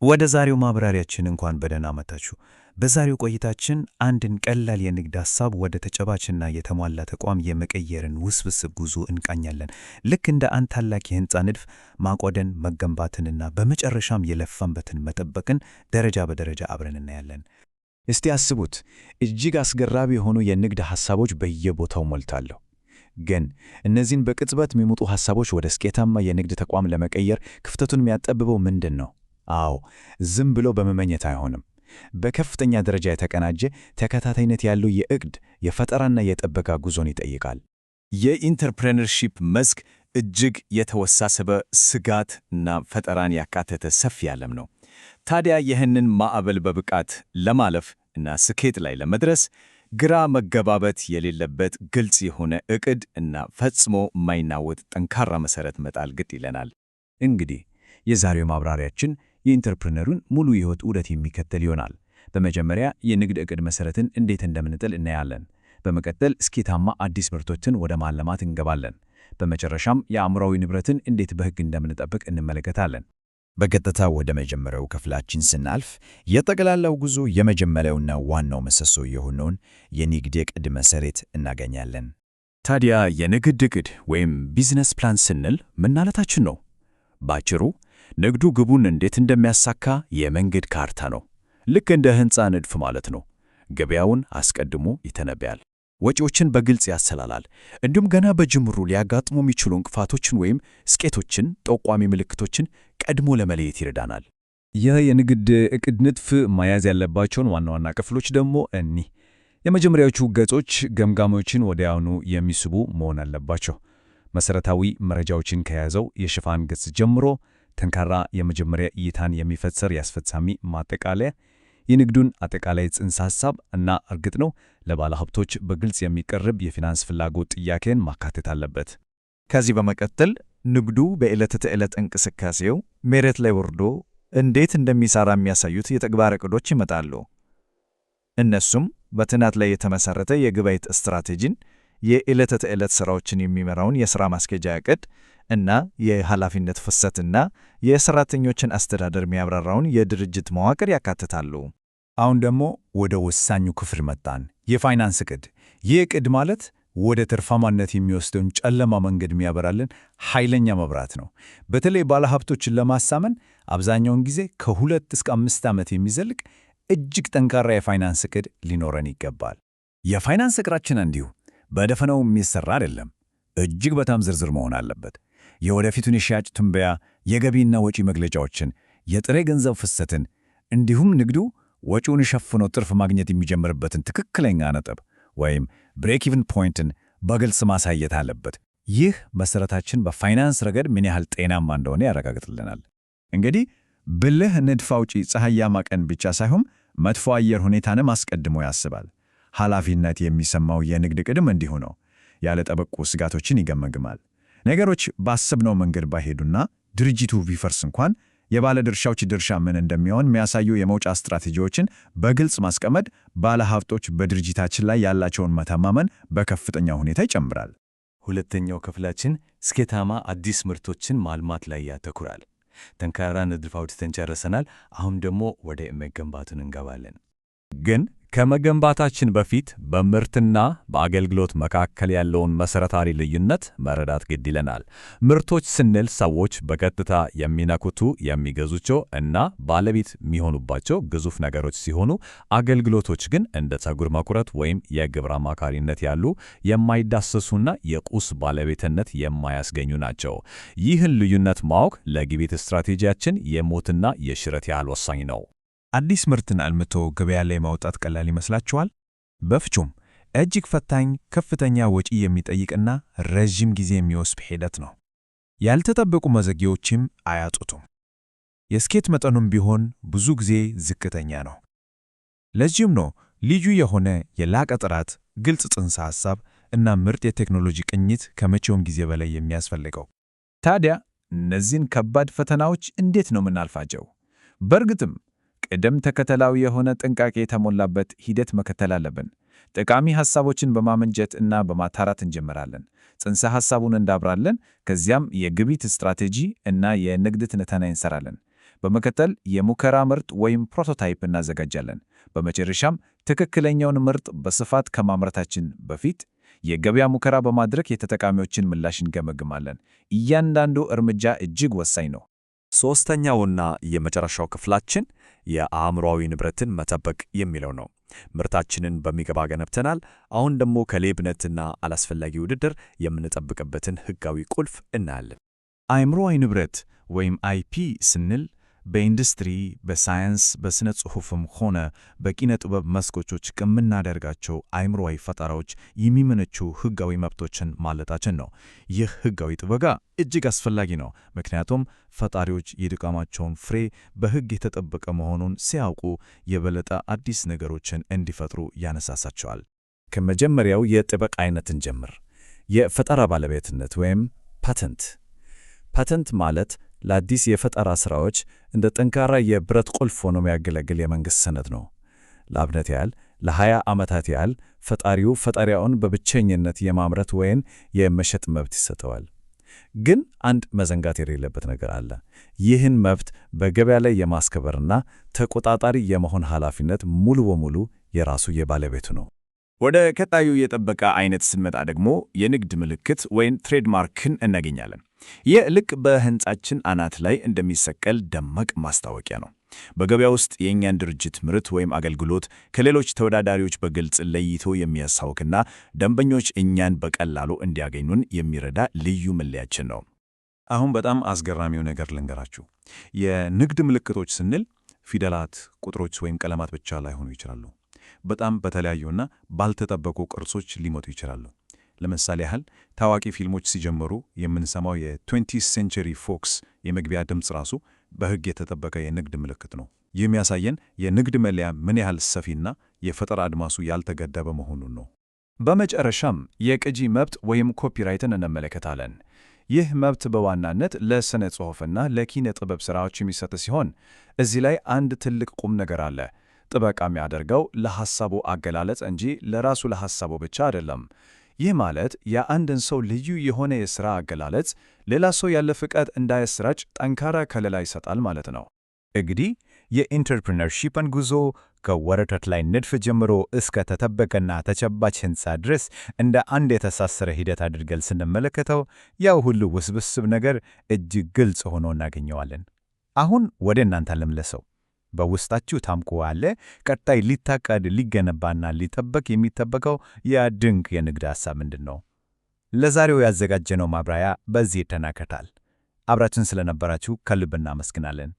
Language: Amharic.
ወደ ዛሬው ማብራሪያችን እንኳን በደህና መጣችሁ። በዛሬው ቆይታችን አንድን ቀላል የንግድ ሐሳብ ወደ ተጨባጭና የተሟላ ተቋም የመቀየርን ውስብስብ ጉዞ እንቃኛለን። ልክ እንደ አንድ ታላቅ የሕንፃ ንድፍ ማቆደን፣ መገንባትንና በመጨረሻም የለፋንበትን መጠበቅን ደረጃ በደረጃ አብረን እናያለን። እስቲ አስቡት፣ እጅግ አስገራሚ የሆኑ የንግድ ሐሳቦች በየቦታው ሞልታለሁ። ግን እነዚህን በቅጽበት የሚመጡ ሐሳቦች ወደ ስኬታማ የንግድ ተቋም ለመቀየር ክፍተቱን የሚያጠብበው ምንድን ነው? አዎ፣ ዝም ብሎ በመመኘት አይሆንም። በከፍተኛ ደረጃ የተቀናጀ ተከታታይነት ያለው የዕቅድ የፈጠራና የጥበቃ ጉዞን ይጠይቃል። የኢንተርፕረነርሺፕ መስክ እጅግ የተወሳሰበ ስጋት እና ፈጠራን ያካተተ ሰፊ ዓለም ነው። ታዲያ ይህንን ማዕበል በብቃት ለማለፍ እና ስኬት ላይ ለመድረስ ግራ መገባበት የሌለበት ግልጽ የሆነ ዕቅድ እና ፈጽሞ የማይናወጥ ጠንካራ መሠረት መጣል ግድ ይለናል። እንግዲህ የዛሬው ማብራሪያችን የኢንተርፕረነሩን ሙሉ የሕይወት ዑደት የሚከተል ይሆናል። በመጀመሪያ የንግድ ዕቅድ መሠረትን እንዴት እንደምንጥል እናያለን። በመቀጠል ስኬታማ አዲስ ምርቶችን ወደ ማልማት እንገባለን። በመጨረሻም የአእምሯዊ ንብረትን እንዴት በሕግ እንደምንጠብቅ እንመለከታለን። በቀጥታ ወደ መጀመሪያው ክፍላችን ስናልፍ የጠቅላላው ጉዞ የመጀመሪያውና ዋናው ምሰሶ የሆነውን የንግድ ዕቅድ መሠረት እናገኛለን። ታዲያ የንግድ ዕቅድ ወይም ቢዝነስ ፕላን ስንል ምን ማለታችን ነው? ባጭሩ ንግዱ ግቡን እንዴት እንደሚያሳካ የመንገድ ካርታ ነው። ልክ እንደ ሕንፃ ንድፍ ማለት ነው። ገበያውን አስቀድሞ ይተነብያል፣ ወጪዎችን በግልጽ ያሰላላል፣ እንዲሁም ገና በጅምሩ ሊያጋጥሙ የሚችሉ እንቅፋቶችን ወይም ስኬቶችን ጠቋሚ ምልክቶችን ቀድሞ ለመለየት ይረዳናል። ይህ የንግድ ዕቅድ ንድፍ መያዝ ያለባቸውን ዋና ዋና ክፍሎች ደግሞ እኒህ የመጀመሪያዎቹ ገጾች ገምጋሚዎችን ወዲያውኑ የሚስቡ መሆን አለባቸው። መሠረታዊ መረጃዎችን ከያዘው የሽፋን ገጽ ጀምሮ ጠንካራ የመጀመሪያ እይታን የሚፈጥር የአስፈጻሚ ማጠቃለያ፣ የንግዱን አጠቃላይ ጽንሰ ሐሳብ እና እርግጥ ነው ለባለሀብቶች በግልጽ የሚቀርብ የፊናንስ ፍላጎት ጥያቄን ማካተት አለበት። ከዚህ በመቀጠል ንግዱ በዕለት ተዕለት እንቅስቃሴው መሬት ላይ ወርዶ እንዴት እንደሚሰራ የሚያሳዩት የተግባር ዕቅዶች ይመጣሉ። እነሱም በጥናት ላይ የተመሠረተ የግብይት ስትራቴጂን፣ የዕለት ተዕለት ሥራዎችን የሚመራውን የሥራ ማስኬጃ ዕቅድ እና የኃላፊነት ፍሰትና የሠራተኞችን አስተዳደር የሚያብራራውን የድርጅት መዋቅር ያካትታሉ። አሁን ደግሞ ወደ ወሳኙ ክፍል መጣን፣ የፋይናንስ ዕቅድ። ይህ ዕቅድ ማለት ወደ ትርፋማነት የሚወስደውን ጨለማ መንገድ የሚያበራልን ኃይለኛ መብራት ነው። በተለይ ባለሀብቶችን ለማሳመን አብዛኛውን ጊዜ ከ2 እስከ 5 ዓመት የሚዘልቅ እጅግ ጠንካራ የፋይናንስ ዕቅድ ሊኖረን ይገባል። የፋይናንስ ዕቅዳችን እንዲሁ በደፈናው የሚሰራ አይደለም። እጅግ በጣም ዝርዝር መሆን አለበት። የወደፊቱን የሽያጭ ትንበያ፣ የገቢና ወጪ መግለጫዎችን፣ የጥሬ ገንዘብ ፍሰትን እንዲሁም ንግዱ ወጪውን ሸፍኖ ትርፍ ማግኘት የሚጀምርበትን ትክክለኛ ነጥብ ወይም ብሬክ ኢቭን ፖይንትን በግልጽ ማሳየት አለበት። ይህ መሠረታችን በፋይናንስ ረገድ ምን ያህል ጤናማ እንደሆነ ያረጋግጥልናል። እንግዲህ ብልህ ንድፍ አውጪ ፀሐያማ ቀን ብቻ ሳይሆን መጥፎ አየር ሁኔታንም አስቀድሞ ያስባል። ኃላፊነት የሚሰማው የንግድ ዕቅድም እንዲሁ ነው። ያለ ጠበቁ ስጋቶችን ይገመግማል። ነገሮች ባሰብነው መንገድ ባይሄዱና ድርጅቱ ቢፈርስ እንኳን የባለድርሻዎች ድርሻ ምን እንደሚሆን የሚያሳዩ የመውጫ ስትራቴጂዎችን በግልጽ ማስቀመጥ ባለሀብቶች በድርጅታችን ላይ ያላቸውን መተማመን በከፍተኛ ሁኔታ ይጨምራል። ሁለተኛው ክፍላችን ስኬታማ አዲስ ምርቶችን ማልማት ላይ ያተኩራል። ጠንካራ ንድፍ አውጥተን ጨርሰናል። አሁን ደግሞ ወደ መገንባቱን እንገባለን። ግን ከመገንባታችን በፊት በምርትና በአገልግሎት መካከል ያለውን መሠረታዊ ልዩነት መረዳት ግድ ይለናል። ምርቶች ስንል ሰዎች በቀጥታ የሚነኩቱ፣ የሚገዙቸው እና ባለቤት የሚሆኑባቸው ግዙፍ ነገሮች ሲሆኑ፣ አገልግሎቶች ግን እንደ ፀጉር መቁረጥ ወይም የግብር አማካሪነት ያሉ የማይዳሰሱና የቁስ ባለቤትነት የማያስገኙ ናቸው። ይህን ልዩነት ማወቅ ለግብይት ስትራቴጂያችን የሞትና የሽረት ያህል ወሳኝ ነው። አዲስ ምርትን አልምቶ ገበያ ላይ ማውጣት ቀላል ይመስላችኋል? በፍጹም። እጅግ ፈታኝ፣ ከፍተኛ ወጪ የሚጠይቅና ረዥም ጊዜ የሚወስድ ሂደት ነው። ያልተጠበቁ መዘግየቶችም አያጡትም። የስኬት መጠኑም ቢሆን ብዙ ጊዜ ዝቅተኛ ነው። ለዚህም ነው ልዩ የሆነ የላቀ ጥራት፣ ግልጽ ጽንሰ ሐሳብ እና ምርጥ የቴክኖሎጂ ቅኝት ከመቼውም ጊዜ በላይ የሚያስፈልገው። ታዲያ እነዚህን ከባድ ፈተናዎች እንዴት ነው የምናልፋቸው? በእርግጥም ቅደም ተከተላዊ የሆነ ጥንቃቄ የተሞላበት ሂደት መከተል አለብን። ጠቃሚ ሐሳቦችን በማመንጨት እና በማጣራት እንጀምራለን። ጽንሰ ሐሳቡን እንዳብራለን። ከዚያም የግብይት ስትራቴጂ እና የንግድ ትንተና እንሰራለን። በመቀጠል የሙከራ ምርት ወይም ፕሮቶታይፕ እናዘጋጃለን። በመጨረሻም ትክክለኛውን ምርት በስፋት ከማምረታችን በፊት የገበያ ሙከራ በማድረግ የተጠቃሚዎችን ምላሽ እንገመግማለን። እያንዳንዱ እርምጃ እጅግ ወሳኝ ነው። ሦስተኛውና የመጨረሻው ክፍላችን የአእምሮአዊ ንብረትን መጠበቅ የሚለው ነው። ምርታችንን በሚገባ ገነብተናል። አሁን ደግሞ ከሌብነትና አላስፈላጊ ውድድር የምንጠብቅበትን ሕጋዊ ቁልፍ እናያለን። አእምሮአዊ ንብረት ወይም አይፒ ስንል በኢንዱስትሪ፣ በሳይንስ፣ በሥነ ጽሑፍም ሆነ በኪነ ጥበብ መስኮቾች ከምናደርጋቸው አእምሮአዊ ፈጠራዎች የሚመነጩ ሕጋዊ መብቶችን ማለታችን ነው። ይህ ሕጋዊ ጥበቃ እጅግ አስፈላጊ ነው፣ ምክንያቱም ፈጣሪዎች የድካማቸውን ፍሬ በሕግ የተጠበቀ መሆኑን ሲያውቁ የበለጠ አዲስ ነገሮችን እንዲፈጥሩ ያነሳሳቸዋል። ከመጀመሪያው የጥበቃ አይነትን ጀምር። የፈጠራ ባለቤትነት ወይም ፓተንት። ፓተንት ማለት ለአዲስ የፈጠራ ሥራዎች እንደ ጠንካራ የብረት ቁልፍ ሆኖ የሚያገለግል የመንግሥት ሰነድ ነው። ለአብነት ያህል ለ20 ዓመታት ያህል ፈጣሪው ፈጠሪያውን በብቸኝነት የማምረት ወይም የመሸጥ መብት ይሰጠዋል። ግን አንድ መዘንጋት የሌለበት ነገር አለ። ይህን መብት በገበያ ላይ የማስከበርና ተቆጣጣሪ የመሆን ኃላፊነት ሙሉ በሙሉ የራሱ የባለቤቱ ነው። ወደ ቀጣዩ የጥበቃ አይነት ስንመጣ ደግሞ የንግድ ምልክት ወይም ትሬድማርክን እናገኛለን። ይህ ልክ በሕንጻችን አናት ላይ እንደሚሰቀል ደማቅ ማስታወቂያ ነው። በገበያ ውስጥ የእኛን ድርጅት ምርት ወይም አገልግሎት ከሌሎች ተወዳዳሪዎች በግልጽ ለይቶ የሚያሳውቅና ደንበኞች እኛን በቀላሉ እንዲያገኙን የሚረዳ ልዩ መለያችን ነው። አሁን በጣም አስገራሚው ነገር ልንገራችሁ። የንግድ ምልክቶች ስንል ፊደላት፣ ቁጥሮች ወይም ቀለማት ብቻ ላይሆኑ ይችላሉ። በጣም በተለያዩና ባልተጠበቁ ቅርጾች ሊመጡ ይችላሉ። ለምሳሌ ያህል ታዋቂ ፊልሞች ሲጀምሩ የምንሰማው የ20th Century Fox የመግቢያ ድምፅ ራሱ በሕግ የተጠበቀ የንግድ ምልክት ነው። ይህ የሚያሳየን የንግድ መለያ ምን ያህል ሰፊና የፈጠራ አድማሱ ያልተገደበ መሆኑን ነው። በመጨረሻም የቅጂ መብት ወይም ኮፒራይትን እንመለከታለን። ይህ መብት በዋናነት ለሥነ ጽሑፍና ለኪነ ጥበብ ሥራዎች የሚሰጥ ሲሆን እዚህ ላይ አንድ ትልቅ ቁም ነገር አለ። ጥበቃ የሚያደርገው ለሐሳቡ አገላለጽ እንጂ ለራሱ ለሐሳቡ ብቻ አይደለም። ይህ ማለት የአንድን ሰው ልዩ የሆነ የሥራ አገላለጽ ሌላ ሰው ያለ ፍቃድ እንዳያሰራጭ ጠንካራ ከለላ ይሰጣል ማለት ነው። እንግዲህ የኢንተርፕረነርሺፕን ጉዞ ከወረቀት ላይ ንድፍ ጀምሮ እስከ ተጠበቀና ተጨባጭ ሕንፃ ድረስ እንደ አንድ የተሳሰረ ሂደት አድርገን ስንመለከተው ያው ሁሉ ውስብስብ ነገር እጅግ ግልጽ ሆኖ እናገኘዋለን። አሁን ወደ እናንተ ልመለሰው። በውስጣችሁ ታምቆ ያለ ቀጣይ ሊታቀድ ሊገነባና ሊጠበቅ የሚጠበቀው ያ ድንቅ የንግድ ሐሳብ ምንድን ነው? ለዛሬው ያዘጋጀነው ማብራሪያ በዚህ ይጠናቀቃል። አብራችን ስለነበራችሁ ከልብ እናመሰግናለን።